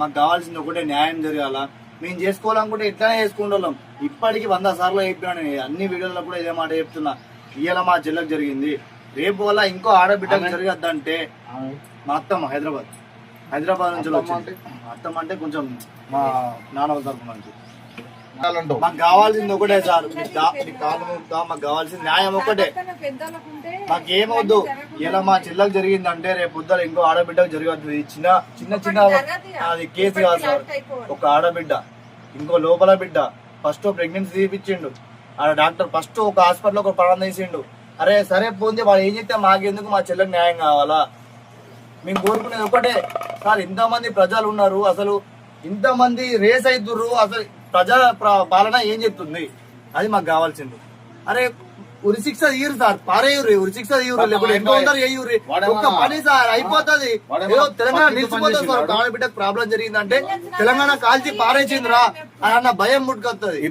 మాకు కావాల్సింది ఒకటే న్యాయం జరగాల. మేము చేసుకోవాలనుకుంటే ఎట్లానే చేసుకుంటాం. ఇప్పటికి 100 సార్లు చెప్పినా నేను అన్ని వీడియోలో కూడా ఇదే మాట చెప్తున్నా. ఇవాళ మా చెల్లెకు జరిగింది, రేపు వల్ల ఇంకో ఆడబిడ్డకు జరగద్దంటే మా అత్తమ్మ హైదరాబాద్ నుంచి వచ్చింది. అత్తమ్మ అంటే కొంచెం మా నాన్న తరఫు నుంచి. మాకు కావాల్సింది ఒకటే సార్, మాకు కావాల్సింది న్యాయం ఒకటే. మాకేమొద్దు. ఇలా మా చెల్లెకు జరిగిందంటే రేపు పొద్దున ఇంకో ఆడబిడ్డకు జరగద్దు. చిన్న చిన్న అది కేసు కాదు సార్. ఒక ఆడబిడ్డ ఇంకో లోపల బిడ్డ ఫస్ట్ ప్రెగ్నెన్సీ తీపిచ్చిండు. ఆ డాక్టర్ ఫస్ట్ ఒక హాస్పిటల్ ఒక ప్రాణం తీసిండు. అరే సరే పోంది, వాడు ఏం చెప్తే మాకెందుకు, మా చెల్లెకు న్యాయం కావాలా. మేము కోరుకునేది ఒకటే సార్. ఇంతమంది ప్రజలు ఉన్నారు, అసలు ఇంతమంది రేస్ అవుతుర్రు, అసలు ప్రజా పాలన ఏం చెప్తుంది, అది మాకు కావాల్సింది. అరే ఉరిశిక్ష ఇయ్యరు సార్, పారేయుర్రి, ఉరిశిక్ష ఇయ్యరు, లేకపోతే ఎంతో అయ్యూరి, ఒక్క పని సార్ అయిపోతుంది. ఏదో తెలంగాణ నిలిచిపోతుంది సార్. ఒక ఆడబిడ్డకు ప్రాబ్లం జరిగిందంటే తెలంగాణ కాల్చి పారేసిందిరా అన్న భయం ముట్టుకొస్తుంది.